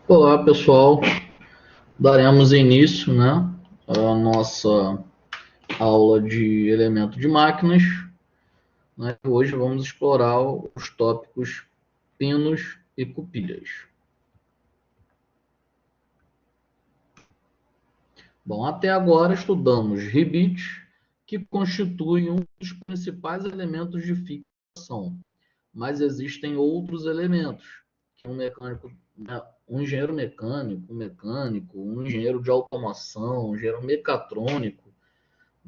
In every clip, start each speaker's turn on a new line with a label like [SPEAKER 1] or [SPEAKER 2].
[SPEAKER 1] Olá, pessoal. Daremos início, à nossa aula de elemento de máquinas. Hoje vamos explorar os tópicos pinos e cupilhas. Bom, até agora estudamos ribites, que constituem um dos principais elementos de fixação, mas existem outros elementos que um engenheiro mecânico, um engenheiro de automação, um engenheiro mecatrônico,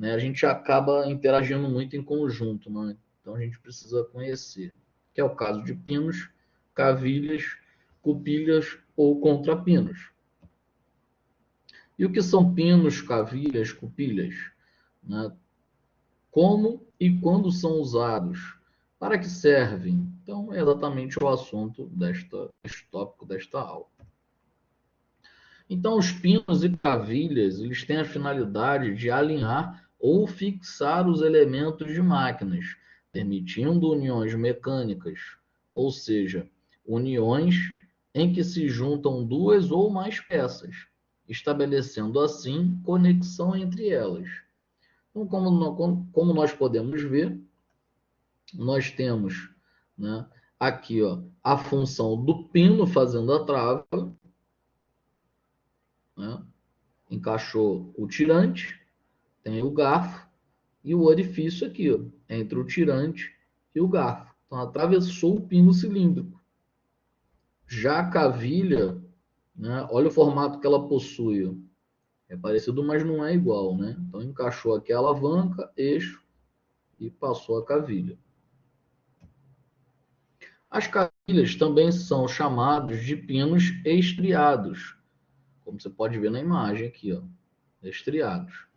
[SPEAKER 1] a gente acaba interagindo muito em conjunto, né? Então a gente precisa conhecer, que é o caso de pinos, cavilhas, cupilhas ou contrapinos. E o que são pinos, cavilhas, cupilhas? Né? Como e quando são usados? Para que servem? Então é exatamente o assunto deste tópico desta aula. Então, os pinos e cavilhas, eles têm a finalidade de alinhar ou fixar os elementos de máquinas, permitindo uniões mecânicas, ou seja, uniões em que se juntam duas ou mais peças, estabelecendo assim conexão entre elas. Então, como nós podemos ver, nós temos, né, aqui a função do pino fazendo a trava, né, encaixou o tirante, tem o garfo e o orifício aqui, entre o tirante e o garfo. Então, atravessou o pino cilíndrico. Já a cavilha, né, olha o formato que ela possui. É parecido, mas não é igual, né? Então, encaixou aqui a alavanca, eixo e passou a cavilha. As cavilhas também são chamados de pinos estriados, como você pode ver na imagem aqui, estriados.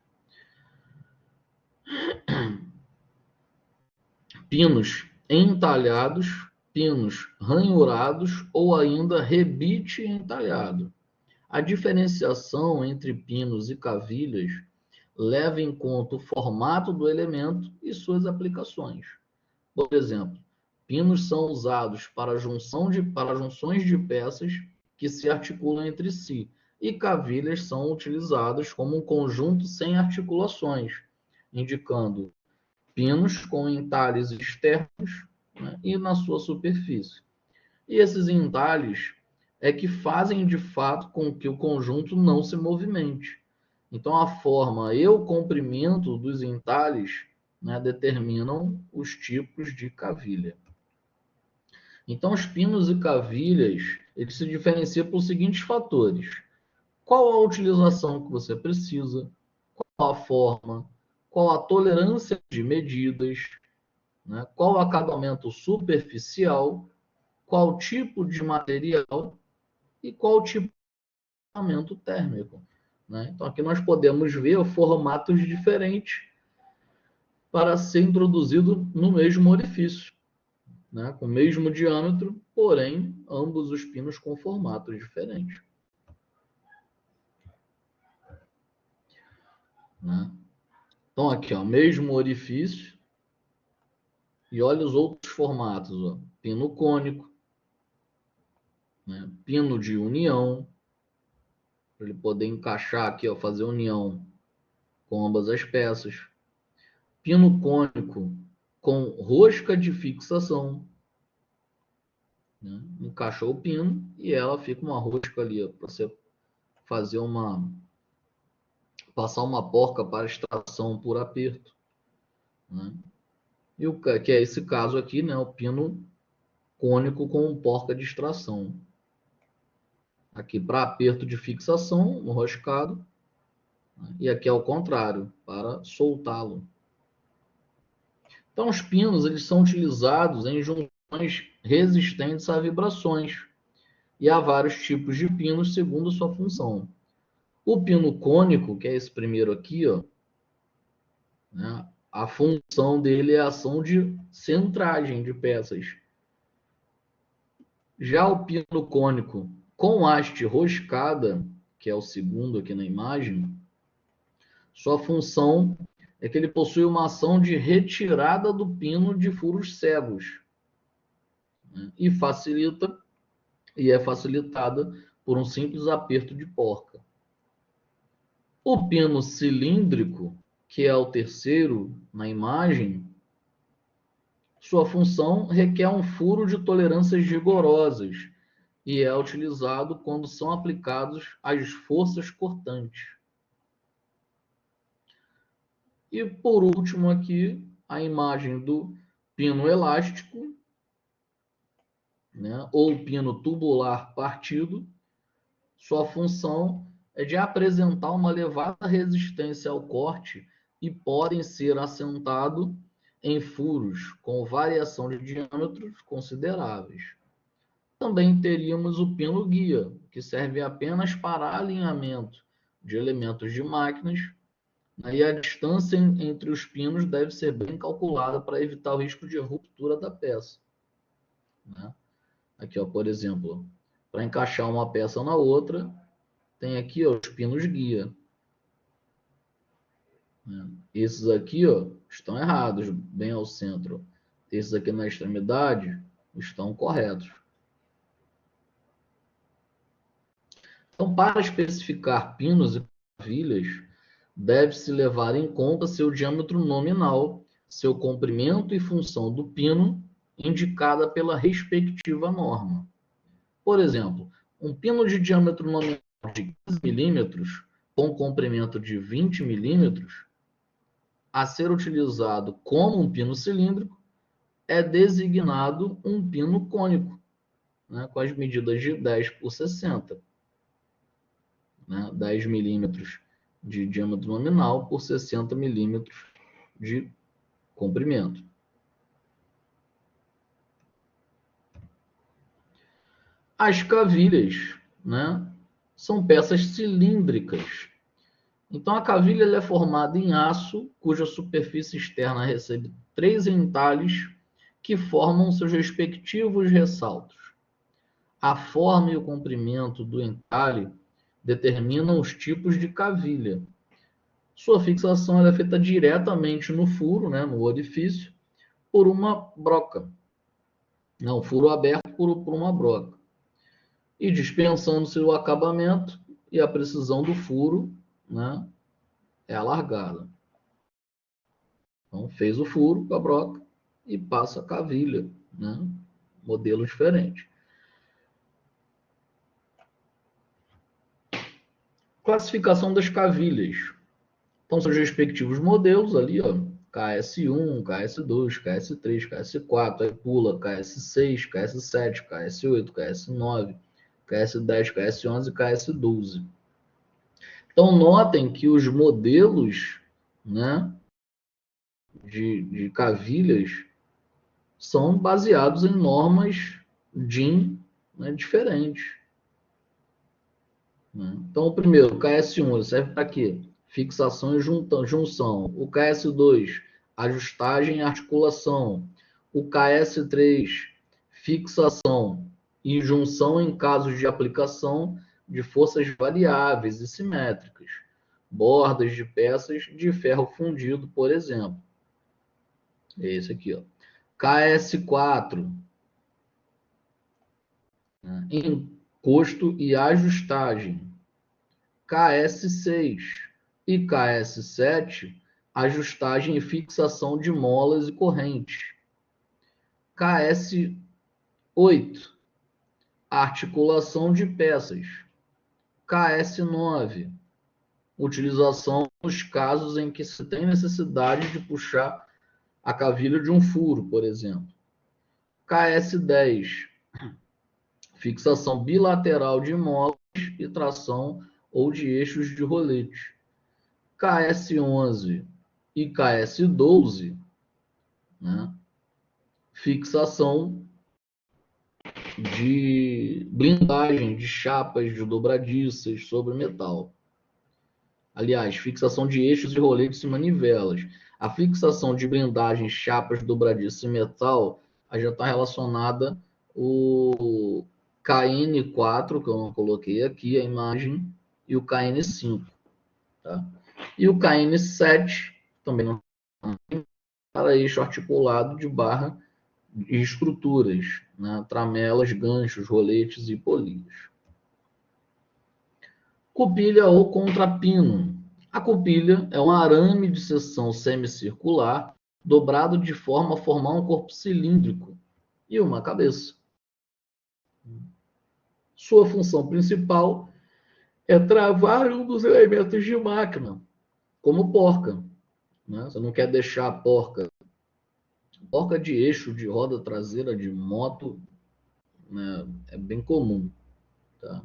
[SPEAKER 1] Pinos entalhados, pinos ranhurados ou ainda rebite entalhado. A diferenciação entre pinos e cavilhas leva em conta o formato do elemento e suas aplicações. Por exemplo, pinos são usados para junções de peças que se articulam entre si, e cavilhas são utilizadas como um conjunto sem articulações, indicando pinos com entalhes externos, né, e na sua superfície. E esses entalhes é que fazem de fato com que o conjunto não se movimente. Então, a forma e o comprimento dos entalhes, né, determinam os tipos de cavilha. Então, os pinos e cavilhas, eles se diferenciam por seguintes fatores: qual a utilização que você precisa, qual a forma, qual a tolerância de medidas, né? Qual o acabamento superficial, qual tipo de material e qual tipo de acabamento térmico. Né? Então, aqui nós podemos ver formatos diferentes para ser introduzido no mesmo orifício, né? Com o mesmo diâmetro, porém, ambos os pinos com formatos diferentes. Né? Então, aqui, mesmo orifício, e olha os outros formatos: pino cônico, né? Pino de união, para ele poder encaixar aqui, fazer união com ambas as peças. Pino cônico com rosca de fixação, né? Encaixou o pino e ela fica uma rosca ali, para você fazer passar uma porca para extração por aperto, né? E o que é esse caso aqui, né? O pino cônico com porca de extração. Aqui para aperto de fixação, enroscado, né? E aqui ao contrário, para soltá-lo. Então, os pinos, eles são utilizados em junções resistentes a vibrações, e há vários tipos de pinos segundo sua função. O pino cônico, que é esse primeiro aqui, né, a função dele é a ação de centragem de peças. Já o pino cônico com haste roscada, que é o segundo aqui na imagem, sua função é que ele possui uma ação de retirada do pino de furos cegos, né, e é facilitada por um simples aperto de porca. O pino cilíndrico, que é o terceiro na imagem, sua função requer um furo de tolerâncias rigorosas e é utilizado quando são aplicados as forças cortantes. E por último aqui, a imagem do pino elástico, né, ou pino tubular partido. Sua função é de apresentar uma elevada resistência ao corte e podem ser assentados em furos com variação de diâmetros consideráveis. Também teríamos o pino guia, que serve apenas para alinhamento de elementos de máquinas, e a distância entre os pinos deve ser bem calculada para evitar o risco de ruptura da peça. Aqui, ó, por exemplo, para encaixar uma peça na outra, tem aqui, ó, os pinos guia. Esses aqui, ó, estão errados, bem ao centro. Esses aqui na extremidade estão corretos. Então, para especificar pinos e cavilhas, deve-se levar em conta seu diâmetro nominal, seu comprimento e função do pino, indicada pela respectiva norma. Por exemplo, um pino de diâmetro nominal de 15 milímetros, com comprimento de 20 milímetros, a ser utilizado como um pino cilíndrico, é designado um pino cônico, né, com as medidas de 10 por 60. 10 milímetros de diâmetro nominal por 60 milímetros de comprimento. As cavilhas, né, são peças cilíndricas. Então, a cavilha é formada em aço, cuja superfície externa recebe 3 entalhes que formam seus respectivos ressaltos. A forma e o comprimento do entalhe determinam os tipos de cavilha. Sua fixação é feita diretamente no furo, né, no orifício, por uma broca. Não, furo aberto por uma broca. E dispensando-se o acabamento e a precisão do furo, né, é alargada. Então, fez o furo com a broca e passa a cavilha, né, modelo diferente. Classificação das cavilhas. Então, seus respectivos modelos ali, ó, KS1, KS2, KS3, KS4, aí pula KS6, KS7, KS8, KS9, KS10, KS11 e KS12. Então, notem que os modelos, né, de cavilhas são baseados em normas DIN, né, diferentes. Então, o primeiro, KS1, ele serve para quê? Fixação e junção. O KS2, ajustagem e articulação. O KS3, fixação e junção em casos de aplicação de forças variáveis e simétricas. Bordas de peças de ferro fundido, por exemplo. Esse aqui, ó. KS4, né? Encosto e ajustagem. KS6 e KS7, ajustagem e fixação de molas e correntes. KS8, articulação de peças. KS9, utilização nos casos em que se tem necessidade de puxar a cavilha de um furo, por exemplo. KS10, fixação bilateral de molas e tração ou de eixos de rolete. KS11 e KS12, né, fixação de blindagem de chapas de dobradiças sobre metal. Aliás, fixação de eixos e roletes e manivelas. A fixação de blindagem, chapas, dobradiças e metal já está relacionada o KN4, que eu não coloquei aqui a imagem, e o KN5. Tá? E o KN7, também não para eixo articulado de barra e estruturas, né? Tramelas, ganchos, roletes e polias. Cupilha ou contrapino. A cupilha é um arame de seção semicircular dobrado de forma a formar um corpo cilíndrico e uma cabeça. Sua função principal é travar um dos elementos de máquina, como porca. Né? Você não quer deixar a porca de eixo, de roda traseira, de moto, né? É bem comum. Tá?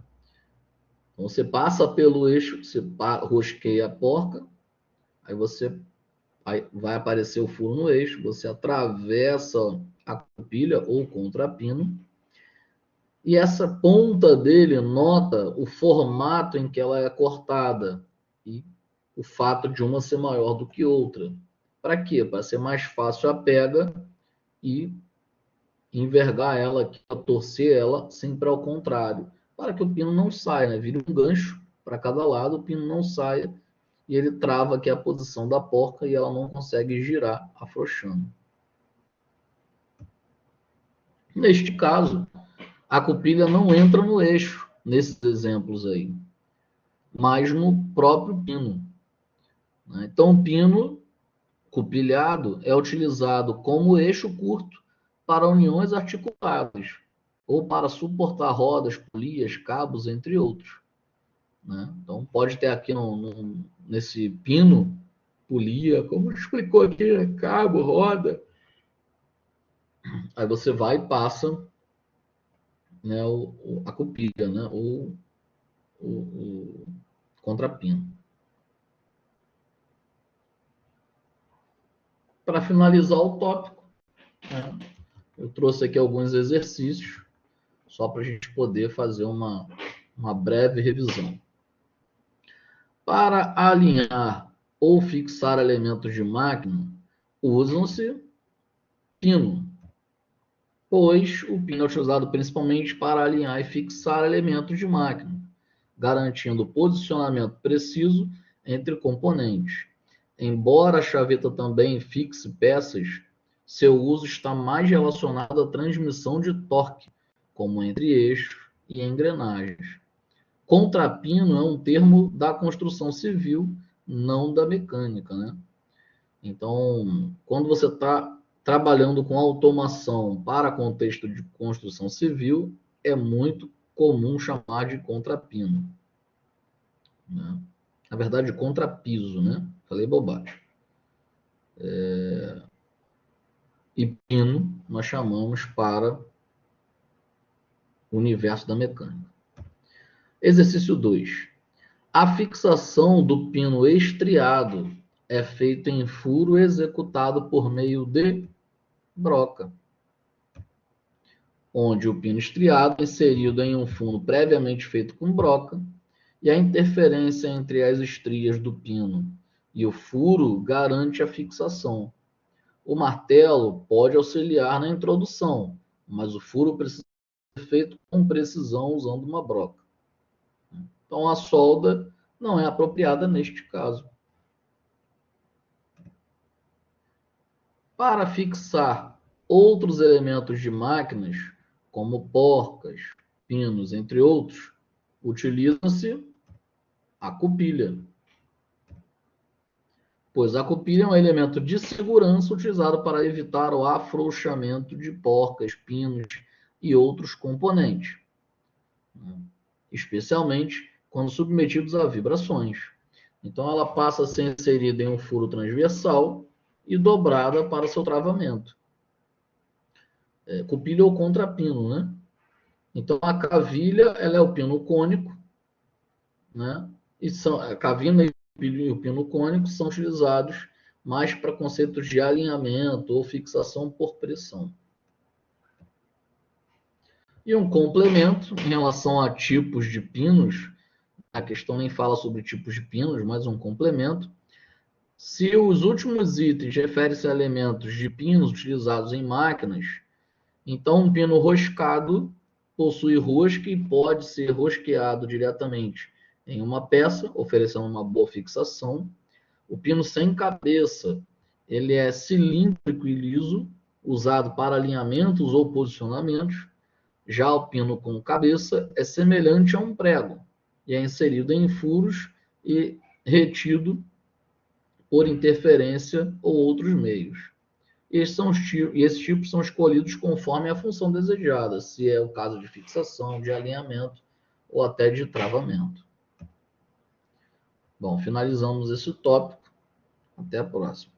[SPEAKER 1] Então você passa pelo eixo, você rosqueia a porca, aí vai aparecer o furo no eixo, você atravessa a cupilha ou contrapino, e essa ponta dele nota o formato em que ela é cortada e o fato de uma ser maior do que outra. Para quê? Para ser mais fácil a pega e envergar ela, torcer ela sempre ao contrário, para que o pino não saia, né? Vire um gancho para cada lado, o pino não saia e ele trava aqui a posição da porca e ela não consegue girar, afrouxando. Neste caso, a cupilha não entra no eixo, nesses exemplos aí, mas no próprio pino. Então, o pino cupilhado é utilizado como eixo curto para uniões articuladas ou para suportar rodas, polias, cabos, entre outros. Então, pode ter aqui nesse pino, polia, como explicou aqui, cabo, roda. Aí você vai e passa, né, a cupilha, né, ou o contrapino. Para finalizar o tópico, né, eu trouxe aqui alguns exercícios, só para a gente poder fazer uma breve revisão. Para alinhar ou fixar elementos de máquina, usam-se pino, pois o pino é utilizado principalmente para alinhar e fixar elementos de máquina, garantindo o posicionamento preciso entre componentes. Embora a chaveta também fixe peças, seu uso está mais relacionado à transmissão de torque, como entre eixos e engrenagens. Contrapino é um termo da construção civil, não da mecânica, né? Então, quando você está trabalhando com automação para contexto de construção civil, é muito comum chamar de contrapino. Né? Na verdade, contrapiso, né? Falei bobagem. E pino nós chamamos para o universo da mecânica. Exercício 2. A fixação do pino estriado é feita em furo executado por meio de broca, onde o pino estriado é inserido em um fundo previamente feito com broca e a interferência entre as estrias do pino e o furo garante a fixação. O martelo pode auxiliar na introdução, mas o furo precisa ser feito com precisão usando uma broca. Então, a solda não é apropriada neste caso. Para fixar outros elementos de máquinas, como porcas, pinos, entre outros, utiliza-se a cupilha, pois a cupilha é um elemento de segurança utilizado para evitar o afrouxamento de porcas, pinos e outros componentes, especialmente quando submetidos a vibrações. Então, ela passa a ser inserida em um furo transversal e dobrada para seu travamento. Cupilha ou contrapino, né? Então, a cavilha ela é o pino cônico, né? E a cavina e o pino cônico são utilizados mais para conceitos de alinhamento ou fixação por pressão. E um complemento em relação a tipos de pinos, a questão nem fala sobre tipos de pinos, mas um complemento. Se os últimos itens referem-se a elementos de pinos utilizados em máquinas, então um pino roscado possui rosca e pode ser rosqueado diretamente em uma peça, oferecendo uma boa fixação. O pino sem cabeça, ele é cilíndrico e liso, usado para alinhamentos ou posicionamentos. Já o pino com cabeça é semelhante a um prego, e é inserido em furos e retido por interferência ou outros meios. Esses tipos são escolhidos conforme a função desejada, se é o caso de fixação, de alinhamento ou até de travamento. Bom, finalizamos esse tópico. Até a próxima.